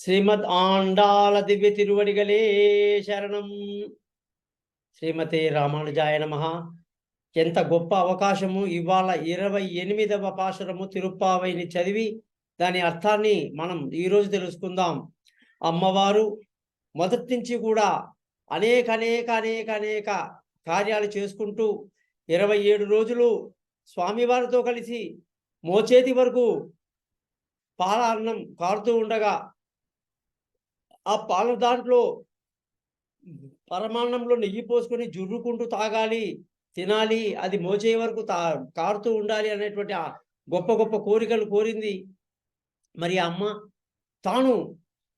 శ్రీమద్ ఆండాళ దివ్య తిరువడిగలే శరణం. శ్రీమతే రామానుజాయ నమః. ఎంత గొప్ప అవకాశము! ఇవాళ 28వ పాశురము తిరుప్పావైని చదివి దాని అర్థాన్ని మనం ఈరోజు తెలుసుకుందాం. అమ్మవారు మొదటి నుంచి కూడా అనేక అనేక అనేక అనేక కార్యాలు చేసుకుంటూ 27 రోజులు స్వామివారితో కలిసి మోచేతి వరకు పాల అన్నం కారుతూ ఉండగా ఆ పాల దాంట్లో పరమాన్నంలో నెయ్యి పోసుకొని జుర్రుకుంటూ తాగాలి, తినాలి, అది మోచే వరకు కారుతూ ఉండాలి అనేటువంటి గొప్ప గొప్ప కోరికలు కోరింది. మరి ఆ అమ్మ తాను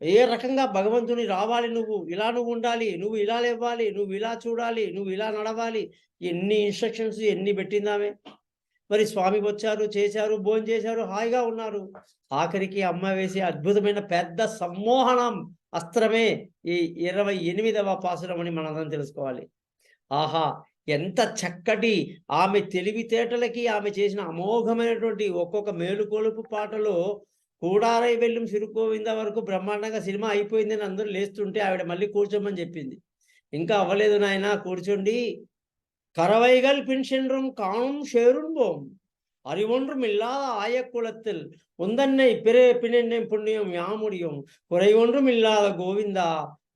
ఏ రకంగా భగవంతుని రావాలి, నువ్వు ఇలా నువ్వు ఉండాలి, నువ్వు ఇలా లేవ్వాలి, నువ్వు ఇలా చూడాలి, నువ్వు ఇలా నడవాలి, ఎన్ని ఇన్స్ట్రక్షన్స్ ఎన్ని పెట్టిందామే. మరి స్వామి వచ్చారు, చేశారు, భోంచేశారు, హాయిగా ఉన్నారు. ఆఖరికి అమ్మ వేసే అద్భుతమైన పెద్ద సమ్మోహనం అస్త్రమే ఈ 28వ పాసురం అని మనందరం తెలుసుకోవాలి. ఆహా! ఎంత చక్కటి ఆమె తెలివితేటలకి ఆమె చేసిన అమోఘమైనటువంటి ఒక్కొక్క మేలుకొలుపు పాటలో కూడారై వెళ్ళుం సిరుగోవింద వరకు బ్రహ్మాండంగా సినిమా అయిపోయిందని అందరూ లేస్తుంటే ఆవిడ మళ్ళీ కూర్చోమని చెప్పింది. ఇంకా అవ్వలేదు నాయనా, కూర్చోండి. கறவைகள் பின் சென்றும் காணும் சேரும்போம் அறிவொன்றும் இல்லாத ஆயக்குளத்தில் உந்தன்னை பிற பின்னென்னை புண்ணியம் யாமுடியும் குறைவொன்றும் இல்லாத கோவிந்தா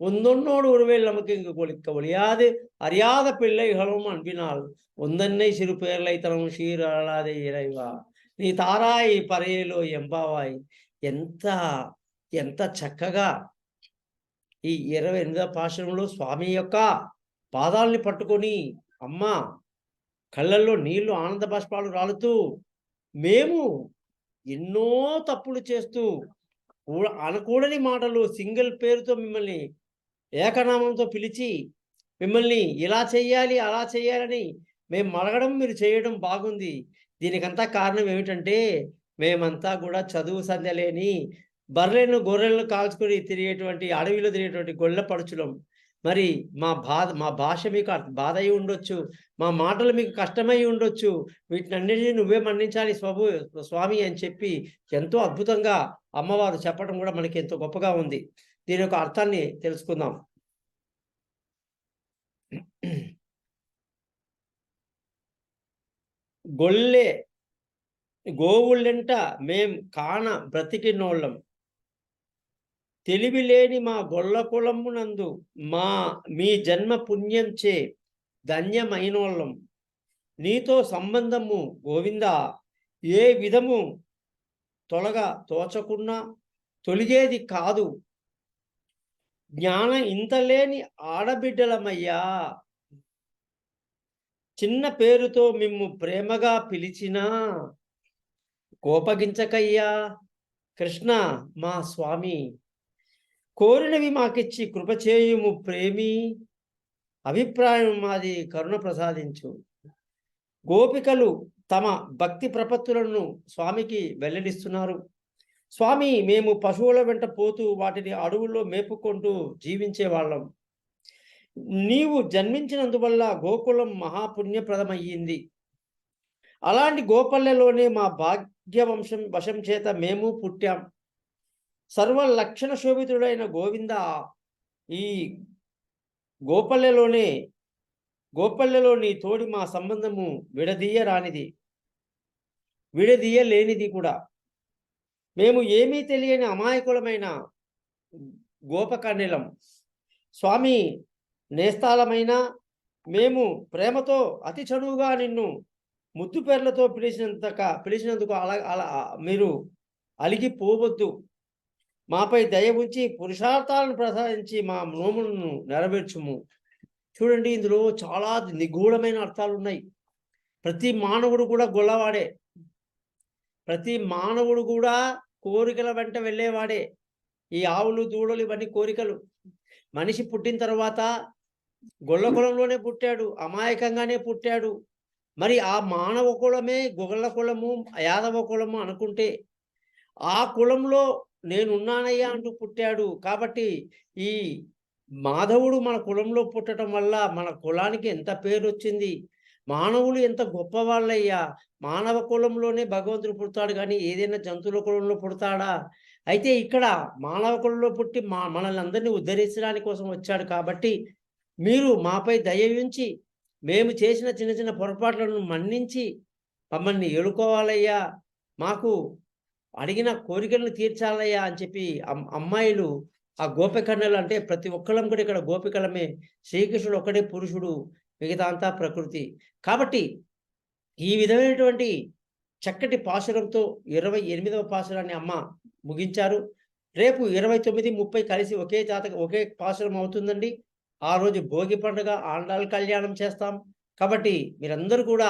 ஒந்தொன்னோடு ஒருவேள் நமக்கு இங்கு கொளிக்க ஒழியாது அறியாத பிள்ளைகளும் அன்பினால் ஒந்தன்னை சிறு பேர்லை தனம் சீர் அழாதே இறைவా నీ తారాయి పరేలో ఎంబావాయి. ఎంత ఎంత చక్కగా ఈ 28వ పాశురంలో స్వామి యొక్క పాదాలని పట్టుకొని అమ్మ కళ్ళల్లో నీళ్లు ఆనంద బాష్పాలు రాలుతూ, మేము ఎన్నో తప్పులు చేస్తూ అనకూడని మాటలు సింగిల్ పేరుతో మిమ్మల్ని ఏకనామంతో పిలిచి మిమ్మల్ని ఇలా చెయ్యాలి అలా చెయ్యాలని మేము అడగడం, మీరు చేయడం బాగుంది. దీనికంతా కారణం ఏమిటంటే మేమంతా కూడా చదువు సంధ్య లేని బర్రెలను గొర్రెలను కాల్చుకొని తిరిగేటువంటి అడవిలో తిరిగేటువంటి గొల్ల పడుచులం. మరి మా భాష మీకు బాధ అయి ఉండొచ్చు, మా మాటలు మీకు కష్టమై ఉండొచ్చు, వీటినన్నిటినీ నువ్వే మన్నించాలి స్వామి అని చెప్పి ఎంతో అద్భుతంగా అమ్మవారు చెప్పడం కూడా మనకి ఎంతో గొప్పగా ఉంది. దీని యొక్క అర్థాన్ని తెలుసుకుందాం. గొల్లె గోవుళ్ళెంట మేం కాన బ్రతికినోళ్ళం, తెలివిలేని మా గొల్ల కులమునందు మీ జన్మ పుణ్యంచే ధన్యమైనోళ్ళం, నీతో సంబంధము గోవిందా ఏ విధము తోచకున్నా తొలిగేది కాదు, జ్ఞాన ఇంతలేని ఆడబిడ్డలమయ్యా, చిన్న పేరుతో మిమ్ము ప్రేమగా పిలిచినా కోపగించకయ్యా కృష్ణ మా స్వామి, కోరినవి మాకిచ్చి కృపచేయుము ప్రేమి, అభిప్రాయం మాది కరుణ ప్రసాదించు. గోపికలు తమ భక్తి ప్రపత్తులను స్వామికి వెల్లడిస్తున్నారు. స్వామి, మేము పశువుల వెంట పోతూ వాటిని అడవుల్లో మేపుకుంటూ జీవించే వాళ్ళం. నీవు జన్మించినందువల్ల గోకులం మహాపుణ్యప్రదమయ్యింది. అలాంటి గోపల్లెలోనే మా వశం చేత మేము పుట్టాం. సర్వ లక్షణ శోభితుడైన గోవింద ఈ గోపల్లెలోని తోడి మా సంబంధము విడదీయలేనిది కూడా. మేము ఏమీ తెలియని అమాయకులమైన గోపకన్యలం. స్వామి నేస్తాలమైన మేము ప్రేమతో అతి చనువుగా నిన్ను ముద్దు పేర్లతో పిలిచినందుకు అలా మీరు అలిగిపోవద్దు. మాపై దయ ఉంచి పురుషార్థాలను ప్రసాదించి మా నోములను నెరవేర్చుము. చూడండి, ఇందులో చాలా నిగూఢమైన అర్థాలు ఉన్నాయి. ప్రతి మానవుడు కూడా గొల్లవాడే, ప్రతి మానవుడు కూడా కోరికల వెంట వెళ్ళేవాడే. ఈ ఆవులు దూడలు ఇవన్నీ కోరికలు. మనిషి పుట్టిన తర్వాత గొల్ల కులంలోనే పుట్టాడు, అమాయకంగానే పుట్టాడు. మరి ఆ మానవ కులమే గొల్ల కులము, యాదవ కులము అనుకుంటే ఆ కులంలో నేనున్నానయ్యా అంటూ పుట్టాడు. కాబట్టి ఈ మాధవుడు మన కులంలో పుట్టడం వల్ల మన కులానికి ఎంత పేరు వచ్చింది. మానవులు ఎంత గొప్పవాళ్ళయ్యా. మానవ కులంలోనే భగవంతుడు పుడతాడు కానీ ఏదైనా జంతువుల కులంలో పుడతాడా? అయితే ఇక్కడ మానవ కులంలో పుట్టి మనల్ని అందరినీ ఉద్ధరించడానికి కోసం వచ్చాడు కాబట్టి, మీరు మాపై దయ ఉంచి, మేము చేసిన చిన్న చిన్న పొరపాట్లను మన్నించి, మమ్మల్ని ఏలుకోవాలయ్యా! మాకు అడిగిన కోరికలను తీర్చాలయ్యా! అని చెప్పి అమ్మాయిలు ఆ గోపికన్నలు అంటే ప్రతి ఒక్కళ్ళం కూడా ఇక్కడ గోపికలమే. శ్రీకృష్ణుడు ఒక్కడే పురుషుడు. మిగతా అంతా ప్రకృతి. కాబట్టి ఈ విధమైనటువంటి చక్కటి పాశురంతో 28వ పాశురాన్ని అమ్మ ముగించారు. రేపు 29, 30 కలిసి ఒకే పాశురం అవుతుందండి. ఆ రోజు భోగి పండుగ, ఆండాళ్ళ కళ్యాణం చేస్తాం. కాబట్టి మీరందరూ కూడా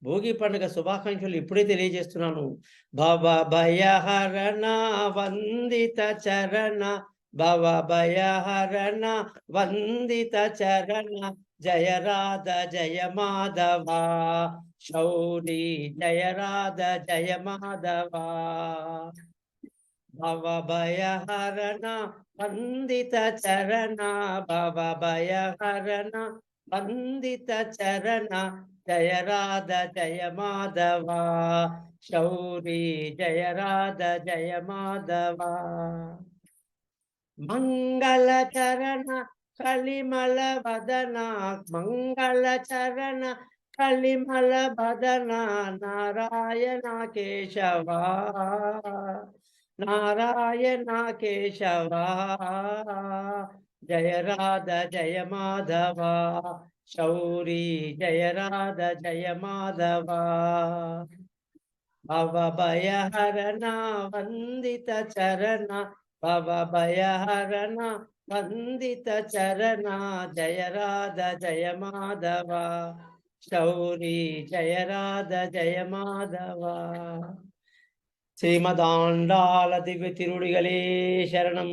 భోగి పండుగ శుభాకాంక్షలు ఇప్పుడే తెలియజేస్తున్నాను. భవభయహరణ వందిత చరణ, భవభయహరణ వందిత చరణ, జయ రాధ జయ మాధవ, శౌరీ జయ రాధ జయ మాధవ. భవభయహరణ వందిత చరణ, భవభయహరణ వందిత చరణ, జయ రాధ జయ మాధవ, శౌరీ జయ రాధ జయ మాధవ. మంగళ చరణ కలిమల వదన, మంగళ చరణ కలిమల వదన, నారాయణ కేశవ, నారాయణ కేశవ, జయ రాధ జయ మాధవ, శౌరీ జయ రాధ జయ మాధవ. భవభయహరణ వందిత చరణ, భవభయహరణ వందిత చరణ, జయ రాధ జయ మాధవ, శౌరీ జయ రాధ జయ మాధవ. శ్రీమదాండాల దివ్య తిరుడిగలే శరణం.